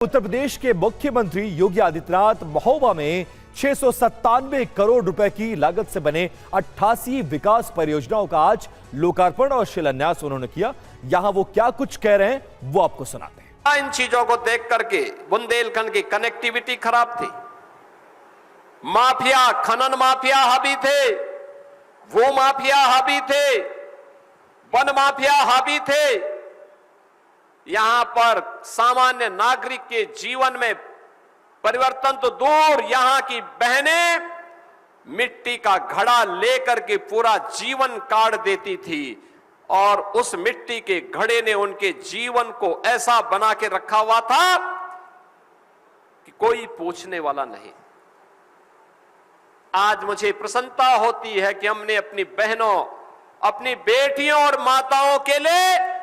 उत्तर प्रदेश के मुख्यमंत्री योगी आदित्यनाथ महोबा में 697 करोड़ रुपए की लागत से बने 88 विकास परियोजनाओं का आज लोकार्पण और शिलान्यास उन्होंने किया। यहां वो क्या कुछ कह रहे हैं वो आपको सुनाते हैं। इन चीजों को देख करके बुंदेलखंड की कनेक्टिविटी खराब थी, माफिया खनन माफिया हावी थे, वो माफिया हावी थे, वन माफिया हावी थे। यहां पर सामान्य नागरिक के जीवन में परिवर्तन तो दूर, यहां की बहनें मिट्टी का घड़ा लेकर के पूरा जीवन काट देती थी और उस मिट्टी के घड़े ने उनके जीवन को ऐसा बना के रखा हुआ था कि कोई पूछने वाला नहीं। आज मुझे प्रसन्नता होती है कि हमने अपनी बहनों, अपनी बेटियों और माताओं के लिए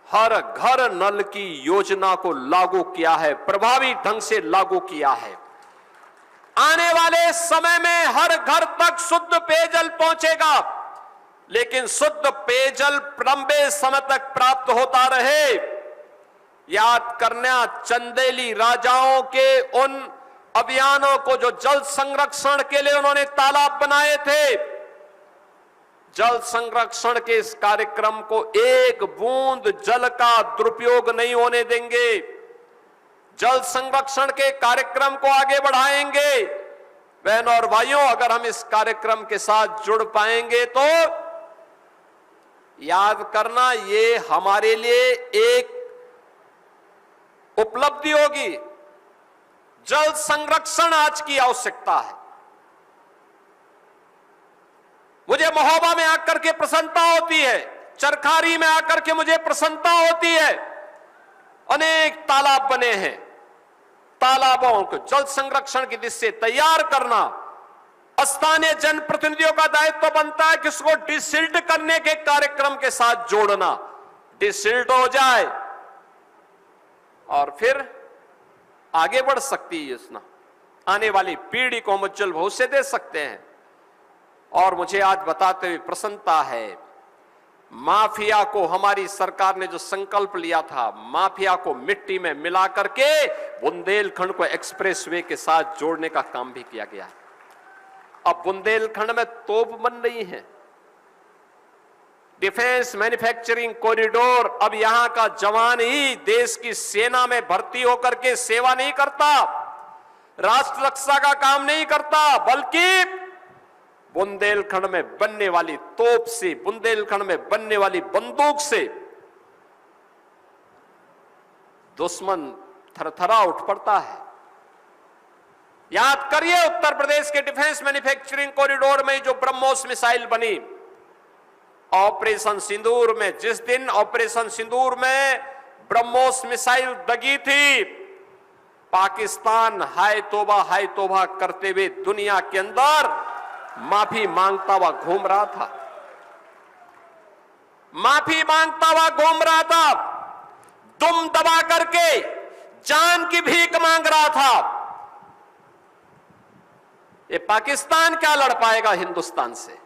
हर घर नल की योजना को लागू किया है, प्रभावी ढंग से लागू किया है। आने वाले समय में हर घर तक शुद्ध पेयजल पहुंचेगा, लेकिन शुद्ध पेयजल लंबे समय तक प्राप्त होता रहे। याद करना चंदेली राजाओं के उन अभियानों को जो जल संरक्षण के लिए उन्होंने तालाब बनाए थे। जल संरक्षण के इस कार्यक्रम को एक बूंद जल का दुरुपयोग नहीं होने देंगे। जल संरक्षण के कार्यक्रम को आगे बढ़ाएंगे। बहनों और भाइयों, अगर हम इस कार्यक्रम के साथ जुड़ पाएंगे तो याद करना, ये हमारे लिए एक उपलब्धि होगी। जल संरक्षण आज की आवश्यकता है। मुझे महोबा में आकर के प्रसन्नता होती है, चरखारी में आकर के मुझे प्रसन्नता होती है। अनेक तालाब बने हैं, तालाबों को जल संरक्षण की दिशा से तैयार करना स्थानीय जनप्रतिनिधियों का दायित्व बनता है कि उसको डिसिल्ट करने के कार्यक्रम के साथ जोड़ना। डिसिल्ट हो जाए और फिर आगे बढ़ सकती है योजना, आने वाली पीढ़ी को हम उज्जवल भविष्य दे सकते हैं। और मुझे आज बताते हुए प्रसन्नता है, माफिया को हमारी सरकार ने जो संकल्प लिया था, माफिया को मिट्टी में मिला करके बुंदेलखंड को एक्सप्रेसवे के साथ जोड़ने का काम भी किया गया है। अब बुंदेलखंड में तोप बन रही है, डिफेंस मैन्युफैक्चरिंग कॉरिडोर। अब यहां का जवान ही देश की सेना में भर्ती होकर के सेवा नहीं करता, राष्ट्र रक्षा का काम नहीं करता, बल्कि बुंदेलखंड में बनने वाली तोप से, बुंदेलखंड में बनने वाली बंदूक से दुश्मन थरथरा उठ पड़ता है। याद करिए, उत्तर प्रदेश के डिफेंस मैन्युफैक्चरिंग कॉरिडोर में जो ब्रह्मोस मिसाइल बनी, ऑपरेशन सिंदूर में, जिस दिन ऑपरेशन सिंदूर में ब्रह्मोस मिसाइल दगी थी, पाकिस्तान हाय तौबा करते हुए दुनिया के अंदर माफी मांगता हुआ घूम रहा था, माफी मांगता हुआ घूम रहा था, दुम दबा करके जान की भीख मांग रहा था। ये पाकिस्तान क्या लड़ पाएगा हिंदुस्तान से?